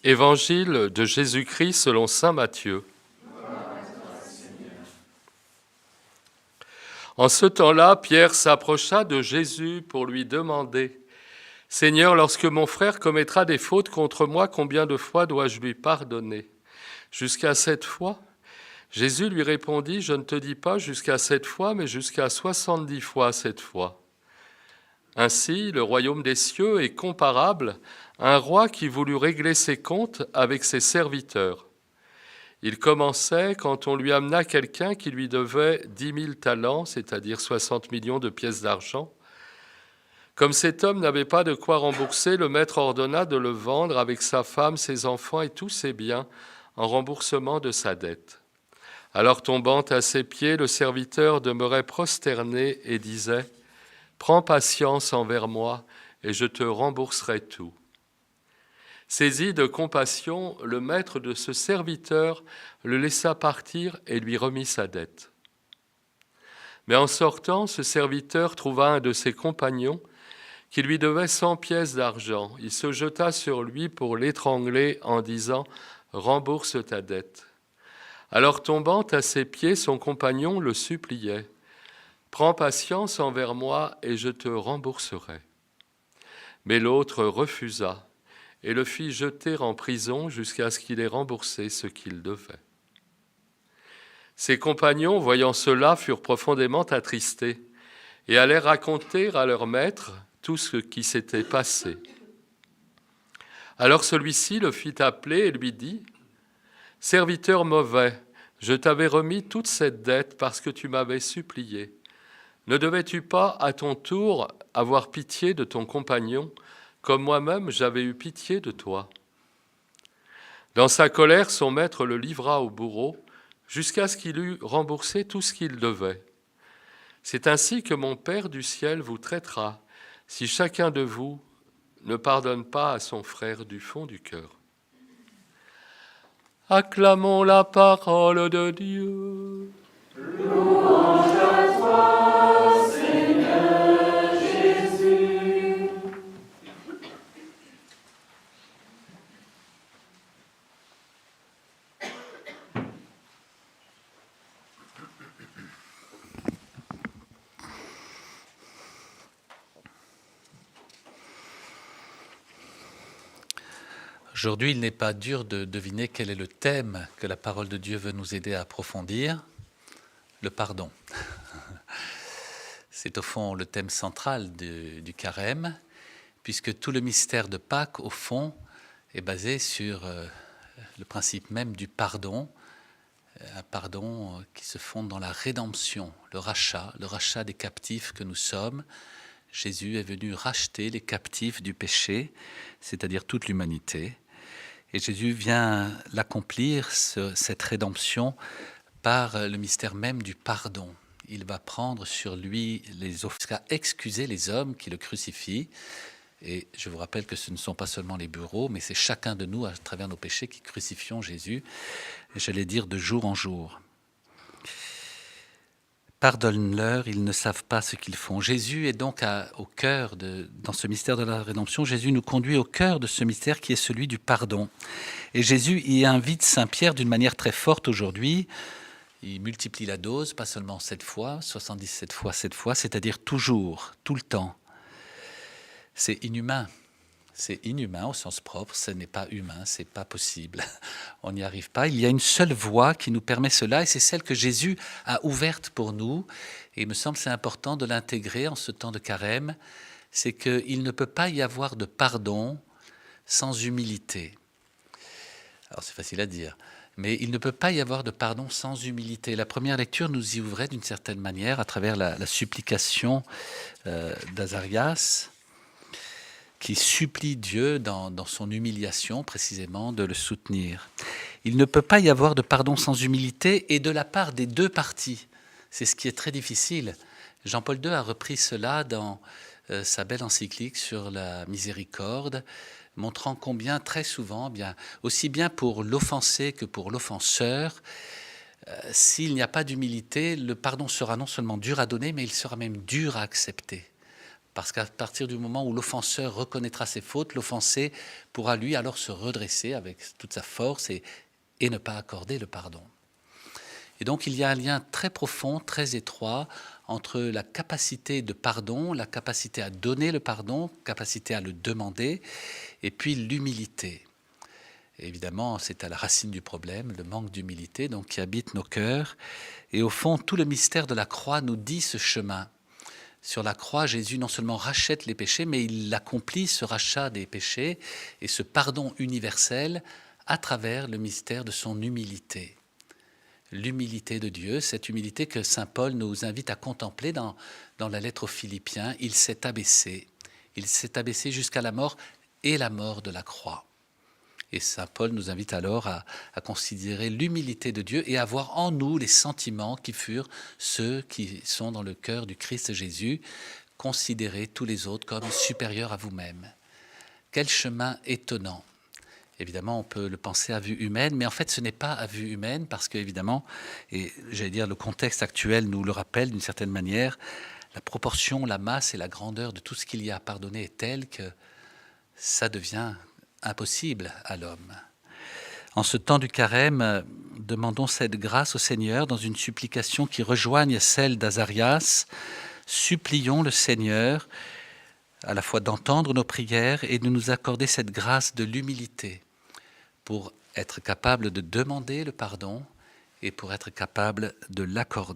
Évangile de Jésus-Christ selon saint Matthieu. En ce temps-là, Pierre s'approcha de Jésus pour lui demander « Seigneur, lorsque mon frère commettra des fautes contre moi, combien de fois dois-je lui pardonner ? Jusqu'à 7 fois ?» Jésus lui répondit « Je ne te dis pas jusqu'à 7 fois, mais jusqu'à 70 fois 7 fois. » Ainsi, le royaume des cieux est comparable à un roi qui voulut régler ses comptes avec ses serviteurs. Il commençait quand on lui amena quelqu'un qui lui devait 10 000 talents, c'est-à-dire 60 millions de pièces d'argent. Comme cet homme n'avait pas de quoi rembourser, le maître ordonna de le vendre avec sa femme, ses enfants et tous ses biens en remboursement de sa dette. Alors tombant à ses pieds, le serviteur demeurait prosterné et disait « Prends patience envers moi et je te rembourserai tout. » Saisi de compassion, le maître de ce serviteur le laissa partir et lui remit sa dette. Mais en sortant, ce serviteur trouva un de ses compagnons qui lui devait 100 pièces d'argent. Il se jeta sur lui pour l'étrangler en disant « Rembourse ta dette ». Alors tombant à ses pieds, son compagnon le suppliait « Prends patience envers moi et je te rembourserai. » Mais l'autre refusa et le fit jeter en prison jusqu'à ce qu'il ait remboursé ce qu'il devait. Ses compagnons, voyant cela, furent profondément attristés et allèrent raconter à leur maître tout ce qui s'était passé. Alors celui-ci le fit appeler et lui dit « Serviteur mauvais, je t'avais remis toute cette dette parce que tu m'avais supplié. Ne devais-tu pas, à ton tour, avoir pitié de ton compagnon, comme moi-même j'avais eu pitié de toi ?» Dans sa colère, son maître le livra au bourreau jusqu'à ce qu'il eût remboursé tout ce qu'il devait. C'est ainsi que mon Père du ciel vous traitera, si chacun de vous ne pardonne pas à son frère du fond du cœur. Acclamons la parole de Dieu. Louange à toi, Seigneur Jésus. Aujourd'hui, il n'est pas dur de deviner quel est le thème que la parole de Dieu veut nous aider à approfondir, le pardon. C'est au fond le thème central du carême, puisque tout le mystère de Pâques, au fond, est basé sur le principe même du pardon, un pardon qui se fonde dans la rédemption, le rachat des captifs que nous sommes. Jésus est venu racheter les captifs du péché, c'est-à-dire toute l'humanité. Et Jésus vient l'accomplir, cette rédemption, par le mystère même du pardon. Il va prendre sur lui jusqu'à excuser les hommes qui le crucifient. Et je vous rappelle que ce ne sont pas seulement les bourreaux, mais c'est chacun de nous, à travers nos péchés, qui crucifions Jésus, et j'allais dire de jour en jour. Pardonne-leur, ils ne savent pas ce qu'ils font. Jésus est donc au cœur, dans ce mystère de la rédemption, Jésus nous conduit au cœur de ce mystère qui est celui du pardon. Et Jésus y invite Saint Pierre d'une manière très forte aujourd'hui. Il multiplie la dose, pas seulement 7 fois, 77 fois 7 fois, c'est-à-dire toujours, tout le temps. C'est inhumain. C'est inhumain au sens propre, ce n'est pas humain, c'est pas possible. On n'y arrive pas. Il y a une seule voie qui nous permet cela et c'est celle que Jésus a ouverte pour nous. Et il me semble que c'est important de l'intégrer en ce temps de carême. C'est qu'il ne peut pas y avoir de pardon sans humilité. Alors c'est facile à dire, mais il ne peut pas y avoir de pardon sans humilité. La première lecture nous y ouvrait d'une certaine manière à travers la supplication d'Azarias, qui supplie Dieu dans son humiliation, précisément, de le soutenir. Il ne peut pas y avoir de pardon sans humilité et de la part des deux parties. C'est ce qui est très difficile. Jean-Paul II a repris cela dans sa belle encyclique sur la miséricorde, montrant combien, très souvent, aussi bien pour l'offensé que pour l'offenseur, s'il n'y a pas d'humilité, le pardon sera non seulement dur à donner, mais il sera même dur à accepter. Parce qu'à partir du moment où l'offenseur reconnaîtra ses fautes, l'offensé pourra lui alors se redresser avec toute sa force et ne pas accorder le pardon. Et donc il y a un lien très profond, très étroit entre la capacité de pardon, la capacité à donner le pardon, capacité à le demander, et puis l'humilité. Et évidemment, c'est à la racine du problème, le manque d'humilité donc, qui habite nos cœurs. Et au fond, tout le mystère de la croix nous dit ce chemin. Sur la croix, Jésus non seulement rachète les péchés, mais il accomplit ce rachat des péchés et ce pardon universel à travers le mystère de son humilité. L'humilité de Dieu, cette humilité que saint Paul nous invite à contempler dans la lettre aux Philippiens. Il s'est abaissé jusqu'à la mort et la mort de la croix. Et saint Paul nous invite alors à considérer l'humilité de Dieu et à voir en nous les sentiments qui furent ceux qui sont dans le cœur du Christ Jésus. Considérez tous les autres comme supérieurs à vous-même. Quel chemin étonnant! Évidemment, on peut le penser à vue humaine, mais en fait, ce n'est pas à vue humaine parce qu'évidemment, et j'allais dire le contexte actuel nous le rappelle d'une certaine manière, la proportion, la masse et la grandeur de tout ce qu'il y a à pardonner est telle que ça devient impossible à l'homme. En ce temps du carême, demandons cette grâce au Seigneur dans une supplication qui rejoigne celle d'Azarias. Supplions le Seigneur à la fois d'entendre nos prières et de nous accorder cette grâce de l'humilité pour être capable de demander le pardon et pour être capable de l'accorder.